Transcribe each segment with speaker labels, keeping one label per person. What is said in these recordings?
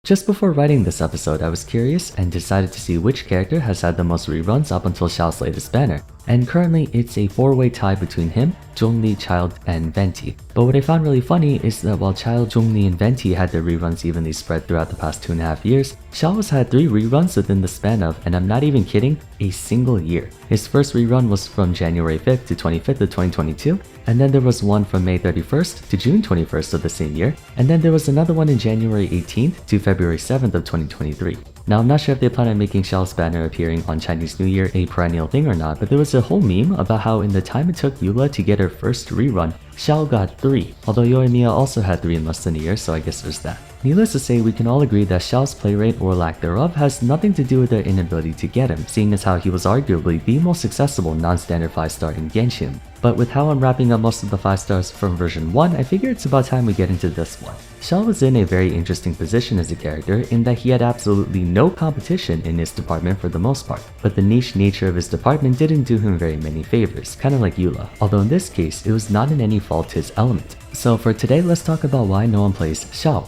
Speaker 1: Just before writing this episode, I was curious and decided to see which character has had the most reruns up until Xiao's latest banner, and currently it's a 4-way tie between him, Zhongli, Child, and Venti. But what I found really funny is that while Child, Zhongli, and Venti had their reruns evenly spread throughout the past 2.5 years, Xiao has had 3 reruns within the span of, and I'm not even kidding, a single year. His first rerun was from January 5th to 25th of 2022, and then there was one from May 31st to June 21st of the same year, and then there was another one in January 18th to February 7th of 2023. Now, I'm not sure if they plan on making Xiao's banner appearing on Chinese New Year a perennial thing or not, but there was a whole meme about how in the time it took Eula to get her first rerun, Xiao got 3, although Yoimiya also had 3 in less than a year, so I guess there's that. Needless to say, we can all agree that Xiao's play rate or lack thereof has nothing to do with their inability to get him, seeing as how he was arguably the most accessible non-standard 5-star in Genshin. But with how I'm wrapping up most of the 5 stars from version 1, I figure it's about time we get into this one. Xiao was in a very interesting position as a character in that he had absolutely no competition in his department for the most part, but the niche nature of his department didn't do him very many favors, kinda like Eula, although in this case, it was not in any fault his element. So for today, let's talk about why no one plays Xiao.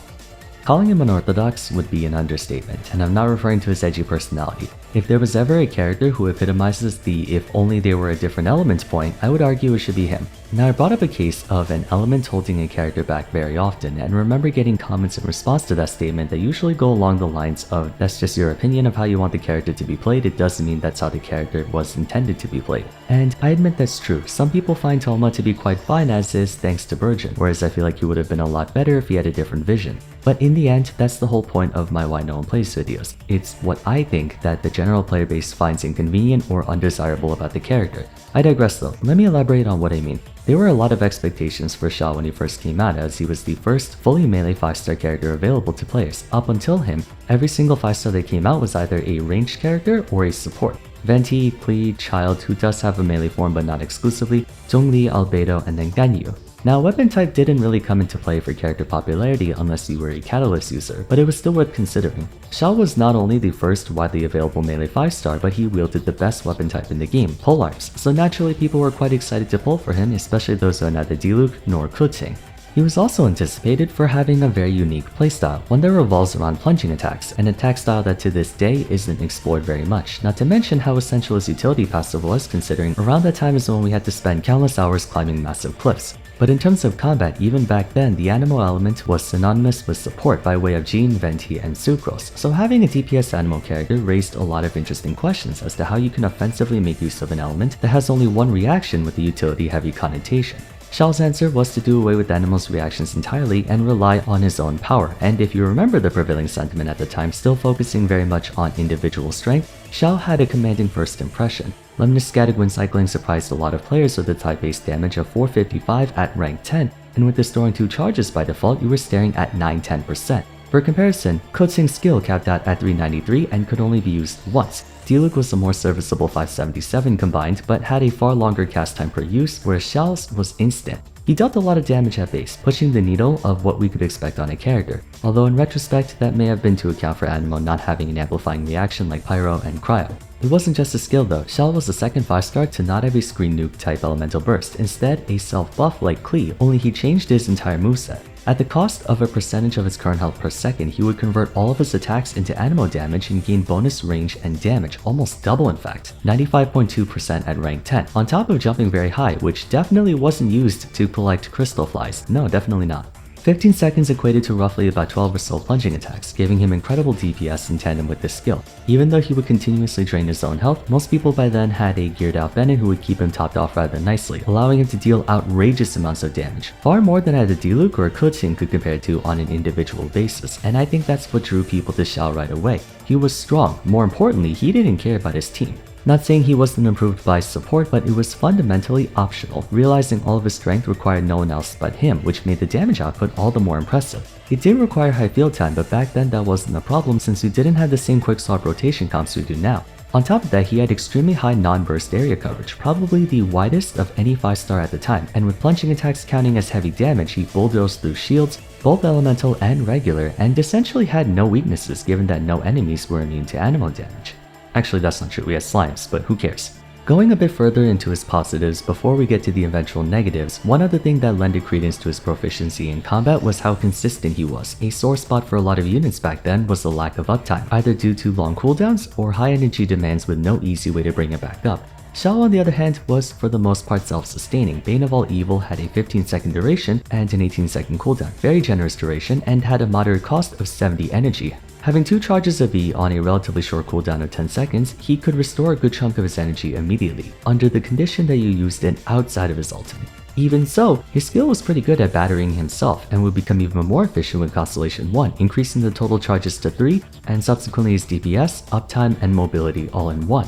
Speaker 1: Calling him unorthodox would be an understatement, and I'm not referring to his edgy personality. If there was ever a character who epitomizes the if only they were a different element point, I would argue it should be him. Now, I brought up a case of an element holding a character back very often, and remember getting comments in response to that statement that usually go along the lines of, that's just your opinion of how you want the character to be played, it doesn't mean that's how the character was intended to be played. And I admit that's true. Some people find Toma to be quite fine as is thanks to Virgin, whereas I feel like he would have been a lot better if he had a different vision. But in the end, that's the whole point of my Why No One Plays videos. It's what I think that the general player base finds inconvenient or undesirable about the character. I digress though, let me elaborate on what I mean. There were a lot of expectations for Xiao when he first came out, as he was the first fully melee 5-star character available to players. Up until him, every single 5-star that came out was either a ranged character or a support. Venti, Klee, Child, who does have a melee form but not exclusively, Zhongli, Albedo, and then Ganyu. Now, weapon type didn't really come into play for character popularity unless you were a Catalyst user, but it was still worth considering. Xiao was not only the first widely available melee 5-star, but he wielded the best weapon type in the game, polearms, so naturally people were quite excited to pull for him, especially those who are neither Diluc nor crucify. He was also anticipated for having a very unique playstyle, one that revolves around plunging attacks, an attack style that to this day isn't explored very much, not to mention how essential his utility passive was, considering around that time is when we had to spend countless hours climbing massive cliffs. But in terms of combat, even back then, the Anemo element was synonymous with support by way of Jean, Venti, and Sucrose, so having a DPS Anemo character raised a lot of interesting questions as to how you can offensively make use of an element that has only one reaction with a utility-heavy connotation. Xiao's answer was to do away with Anemo's reactions entirely and rely on his own power, and if you remember the prevailing sentiment at the time, still focusing very much on individual strength, Xiao had a commanding first impression. Luminous Scatic Wind Cycling surprised a lot of players with a type-based damage of 455 at rank 10, and with restoring 2 charges by default, you were staring at 9-10%. For comparison, Kotsing's skill capped out at 393 and could only be used once. Diluc was a more serviceable 577 combined, but had a far longer cast time per use, whereas Xiao's was instant. He dealt a lot of damage at base, pushing the needle of what we could expect on a character, although in retrospect that may have been to account for Anemo not having an amplifying reaction like Pyro and Cryo. It wasn't just a skill though, Xiao was the second 5-star to not have a screen nuke type elemental burst, instead a self-buff like Klee, only he changed his entire moveset. At the cost of a percentage of his current health per second, he would convert all of his attacks into Anemo damage and gain bonus range and damage, almost double in fact, 95.2% at rank 10, on top of jumping very high, which definitely wasn't used to collect crystal flies, no, definitely not. 15 seconds equated to roughly about 12 or so plunging attacks, giving him incredible DPS in tandem with this skill. Even though he would continuously drain his own health, most people by then had a geared out Bennett who would keep him topped off rather nicely, allowing him to deal outrageous amounts of damage, far more than either Diluc or Kotsing could compare to on an individual basis, and I think that's what drew people to Xiao right away. He was strong, more importantly, he didn't care about his team. Not saying he wasn't improved by support, but it was fundamentally optional, realizing all of his strength required no one else but him, which made the damage output all the more impressive. It did require high field time, but back then that wasn't a problem since we didn't have the same quick swap rotation comps we do now. On top of that, he had extremely high non-burst area coverage, probably the widest of any 5-star at the time, and with plunging attacks counting as heavy damage, he bulldozed through shields, both elemental and regular, and essentially had no weaknesses given that no enemies were immune to Anemo damage. Actually, that's not true, we had slimes, but who cares? Going a bit further into his positives before we get to the eventual negatives, one other thing that lended credence to his proficiency in combat was how consistent he was. A sore spot for a lot of units back then was the lack of uptime, either due to long cooldowns or high energy demands with no easy way to bring it back up. Xiao, on the other hand, was for the most part self-sustaining. Bane of All Evil had a 15-second duration and an 18-second cooldown, very generous duration, and had a moderate cost of 70 energy. Having 2 charges of E on a relatively short cooldown of 10 seconds, he could restore a good chunk of his energy immediately, under the condition that you used it outside of his ultimate. Even so, his skill was pretty good at battering himself and would become even more efficient with Constellation 1, increasing the total charges to 3, and subsequently his DPS, uptime, and mobility all in one.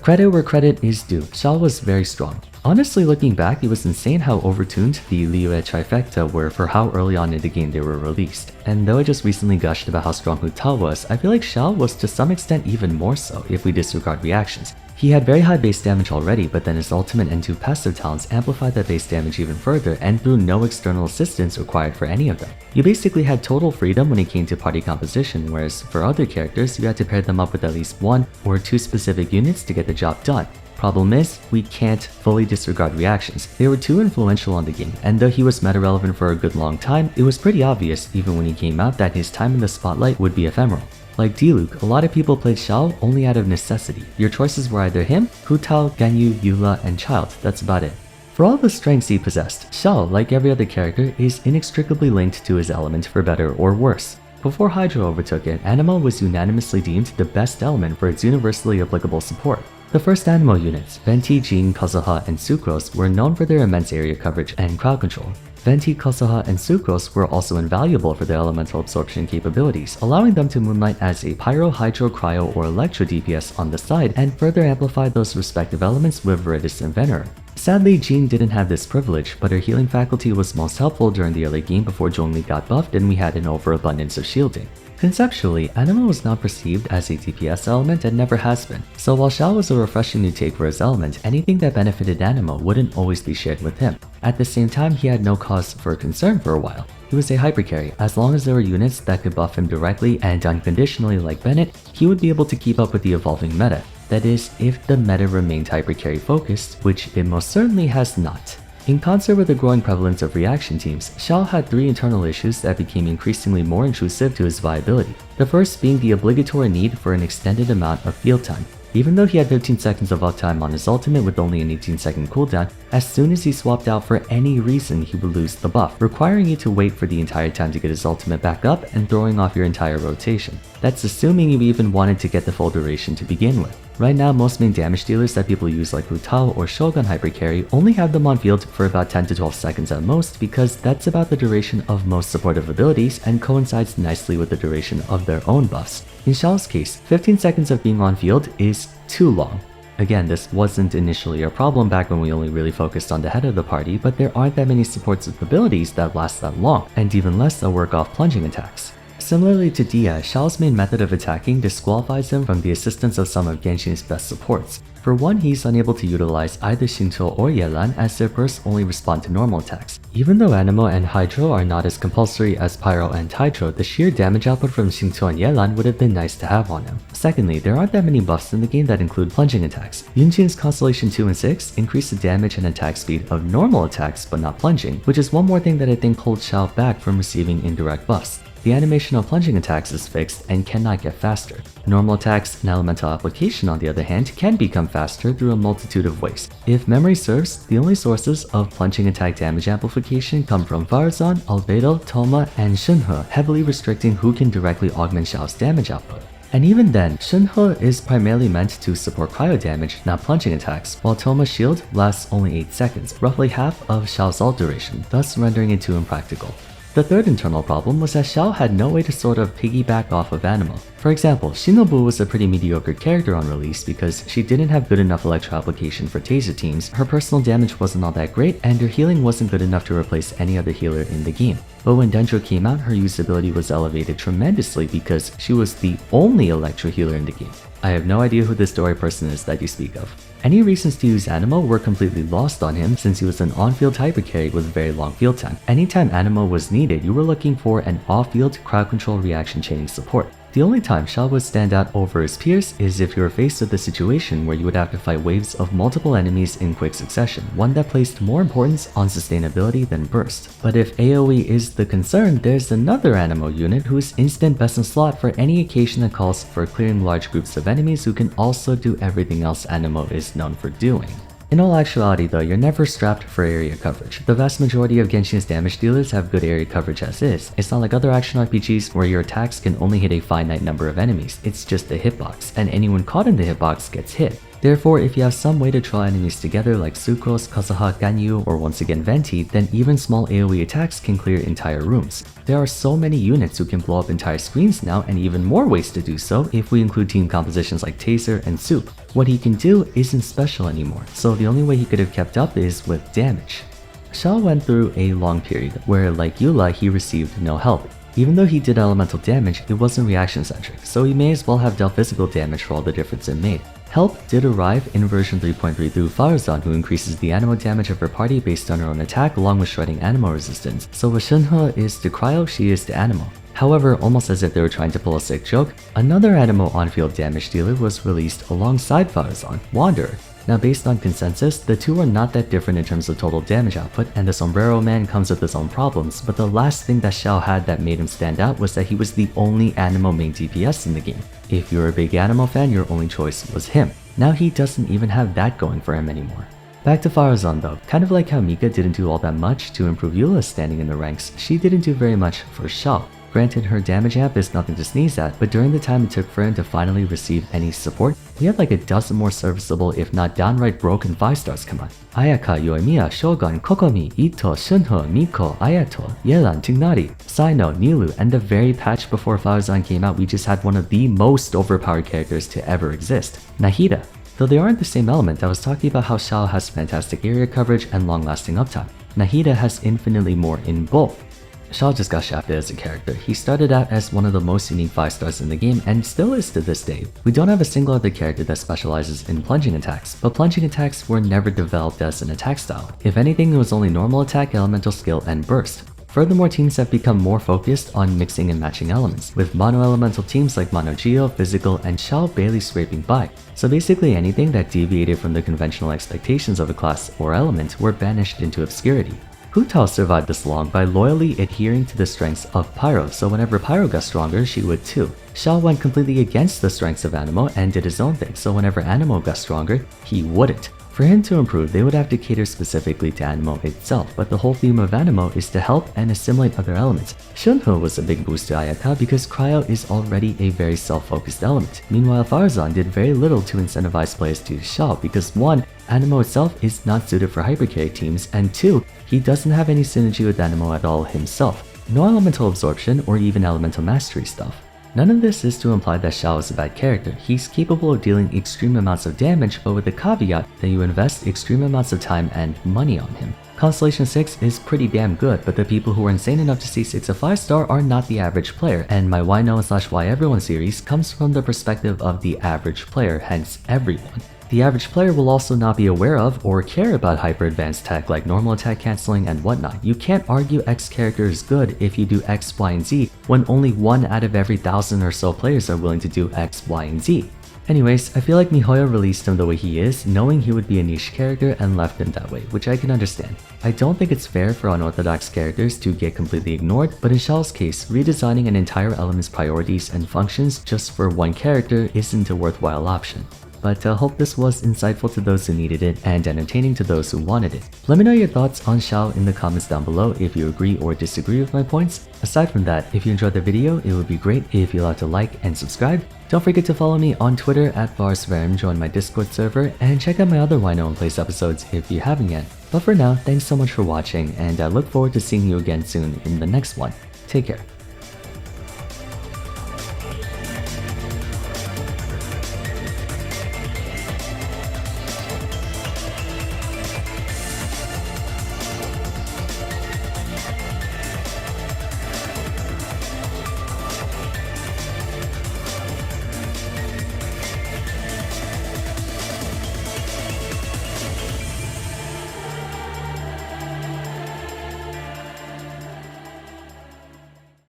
Speaker 1: Credit where credit is due, Xiao was very strong. Honestly, looking back, it was insane how overtuned the Liyue trifecta were for how early on in the game they were released. And though I just recently gushed about how strong Hu Tao was, I feel like Xiao was to some extent even more so if we disregard reactions. He had very high base damage already, but then his ultimate and 2 passive talents amplified that base damage even further and through no external assistance required for any of them. You basically had total freedom when it came to party composition, whereas for other characters, you had to pair them up with at least 1 or 2 specific units to get the job done. Problem is, we can't fully disregard reactions. They were too influential on the game, and though he was meta relevant for a good long time, it was pretty obvious even when he came out that his time in the spotlight would be ephemeral. Like Diluc, a lot of people played Xiao only out of necessity. Your choices were either him, Hu Tao, Ganyu, Eula, and Child, that's about it. For all the strengths he possessed, Xiao, like every other character, is inextricably linked to his element for better or worse. Before Hydra overtook it, Anemo was unanimously deemed the best element for its universally applicable support. The first Anemo units, Venti, Jing, Kazuha, and Sucrose, were known for their immense area coverage and crowd control. Venti, Kazuha, and Sucrose were also invaluable for their elemental absorption capabilities, allowing them to moonlight as a Pyro, Hydro, Cryo, or Electro DPS on the side and further amplify those respective elements with Viridis and Venerer. Sadly, Jean didn't have this privilege, but her healing faculty was most helpful during the early game before Zhongli got buffed and we had an overabundance of shielding. Conceptually, Anemo was not perceived as a DPS element and never has been, so while Xiao was a refreshing new take for his element, anything that benefited Anemo wouldn't always be shared with him. At the same time, he had no cause for concern for a while. He was a hypercarry. As long as there were units that could buff him directly and unconditionally like Bennett, he would be able to keep up with the evolving meta. That is, if the meta remained hypercarry focused, which it most certainly has not. In concert with the growing prevalence of reaction teams, Xiao had 3 internal issues that became increasingly more intrusive to his viability. The first being the obligatory need for an extended amount of field time. Even though he had 15 seconds of uptime on his ultimate with only an 18-second cooldown, as soon as he swapped out for any reason he would lose the buff, requiring you to wait for the entire time to get his ultimate back up and throwing off your entire rotation. That's assuming you even wanted to get the full duration to begin with. Right now, most main damage dealers that people use like Hu Tao or Shogun Hypercarry only have them on field for about 10 to 12 seconds at most because that's about the duration of most supportive abilities and coincides nicely with the duration of their own buffs. In Xiao's case, 15 seconds of being on field is too long. Again, this wasn't initially a problem back when we only really focused on the head of the party, but there aren't that many supportive abilities that last that long, and even less that work off plunging attacks. Similarly to Dia, Xiao's main method of attacking disqualifies him from the assistance of some of Genshin's best supports. For one, he's unable to utilize either Xingqiu or Yelan as their bursts only respond to normal attacks. Even though Anemo and Hydro are not as compulsory as Pyro and Hydro, the sheer damage output from Xingqiu and Yelan would have been nice to have on him. Secondly, there aren't that many buffs in the game that include plunging attacks. Yunjin's Constellation 2 and 6 increase the damage and attack speed of normal attacks but not plunging, which is one more thing that I think holds Xiao back from receiving indirect buffs. The animation of plunging attacks is fixed and cannot get faster. Normal attacks and elemental application, on the other hand, can become faster through a multitude of ways. If memory serves, the only sources of plunging attack damage amplification come from Vars, Albedo, Toma, and Shunhe, heavily restricting who can directly augment Xiao's damage output. And even then, Shunhe is primarily meant to support cryo damage, not plunging attacks, while Toma's shield lasts only 8 seconds, roughly half of Xiao's ult duration, thus rendering it too impractical. The third internal problem was that Xiao had no way to sort of piggyback off of Anemo. For example, Shinobu was a pretty mediocre character on release because she didn't have good enough electro application for taser teams, her personal damage wasn't all that great, and her healing wasn't good enough to replace any other healer in the game. But when Dendro came out, her usability was elevated tremendously because she was the only electro healer in the game. I have no idea who this story person is that you speak of. Any reasons to use Anemo were completely lost on him since he was an on-field hypercarry with very long field time. Anytime Anemo was needed, you were looking for an off-field crowd control reaction chaining support. The only time Xiao would stand out over his peers is if you were faced with a situation where you would have to fight waves of multiple enemies in quick succession, one that placed more importance on sustainability than burst. But if AoE is the concern, there's another Anemo unit who's instant best in slot for any occasion that calls for clearing large groups of enemies who can also do everything else Anemo is known for doing. In all actuality though, you're never strapped for area coverage. The vast majority of Genshin's damage dealers have good area coverage as is. It's not like other action RPGs where your attacks can only hit a finite number of enemies. It's just a hitbox, and anyone caught in the hitbox gets hit. Therefore, if you have some way to draw enemies together like Sucrose, Kazuha, Ganyu, or once again Venti, then even small AoE attacks can clear entire rooms. There are so many units who can blow up entire screens now, and even more ways to do so if we include team compositions like Taser and Soup. What he can do isn't special anymore, so the only way he could have kept up is with damage. Xiao went through a long period where, like Eula, he received no help. Even though he did elemental damage, it wasn't reaction-centric, so he may as well have dealt physical damage for all the difference it made. Help did arrive in version 3.3 through Farazan, who increases the Anemo damage of her party based on her own attack along with shredding Anemo resistance, so what Shinhe is to Cryo, she is to Anemo. However, almost as if they were trying to pull a sick joke, another Anemo on-field damage dealer was released alongside Farazan, Wanderer. Now based on consensus, the two are not that different in terms of total damage output, and the Sombrero Man comes with his own problems, but the last thing that Xiao had that made him stand out was that he was the only Anemo main DPS in the game. If you're a big Anemo fan, your only choice was him. Now he doesn't even have that going for him anymore. Back to Farazan though, kind of like how Mika didn't do all that much to improve Eula's standing in the ranks, she didn't do very much for Xiao. Granted, her damage amp is nothing to sneeze at, but during the time it took for him to finally receive any support, we had like a dozen more serviceable if not downright broken 5-stars come on. Ayaka, Yoimiya, Shogun, Kokomi, Ito, Shunho, Miko, Ayato, Yelan, Tignari, Saino, Nilu, and the very patch before Farazan came out we just had one of the most overpowered characters to ever exist, Nahida. Though they aren't the same element, I was talking about how Xiao has fantastic area coverage and long-lasting uptime. Nahida has infinitely more in both. Xiao just got shafted as a character. He started out as one of the most unique 5-stars in the game and still is to this day. We don't have a single other character that specializes in plunging attacks, but plunging attacks were never developed as an attack style. If anything, it was only normal attack, elemental skill, and burst. Furthermore, teams have become more focused on mixing and matching elements, with mono-elemental teams like Mono Geo, Physical, and Xiao barely scraping by. So basically anything that deviated from the conventional expectations of a class or element were banished into obscurity. Hu Tao survived this long by loyally adhering to the strengths of Pyro, so whenever Pyro got stronger, she would too. Xiao went completely against the strengths of Anemo and did his own thing, so whenever Anemo got stronger, he wouldn't. For him to improve, they would have to cater specifically to Anemo itself, but the whole theme of Anemo is to help and assimilate other elements. Shunho was a big boost to Ayaka because Cryo is already a very self-focused element. Meanwhile, Farazan did very little to incentivize players to use Xiao because 1. Anemo itself is not suited for hypercarry teams, and 2. He doesn't have any synergy with Anemo at all himself. No elemental absorption or even elemental mastery stuff. None of this is to imply that Xiao is a bad character. He's capable of dealing extreme amounts of damage, but with the caveat that you invest extreme amounts of time and money on him. Constellation 6 is pretty damn good, but the people who are insane enough to see 6 a 5-star are not the average player, and my Why No / Why Everyone series comes from the perspective of the average player, hence everyone. The average player will also not be aware of or care about hyper-advanced tech like normal attack cancelling and whatnot. You can't argue X character is good if you do X, Y, and Z when only 1 out of every 1,000 or so players are willing to do X, Y, and Z. Anyways, I feel like miHoYo released him the way he is, knowing he would be a niche character and left him that way, which I can understand. I don't think it's fair for unorthodox characters to get completely ignored, but in Xiao's case, redesigning an entire element's priorities and functions just for one character isn't a worthwhile option. But I hope this was insightful to those who needed it and entertaining to those who wanted it. Let me know your thoughts on Xiao in the comments down below if you agree or disagree with my points. Aside from that, if you enjoyed the video, it would be great if you allowed to like and subscribe. Don't forget to follow me on Twitter at Vars, join my Discord server, and check out my other Why No One Plays episodes if you haven't yet. But for now, thanks so much for watching, and I look forward to seeing you again soon in the next one. Take care.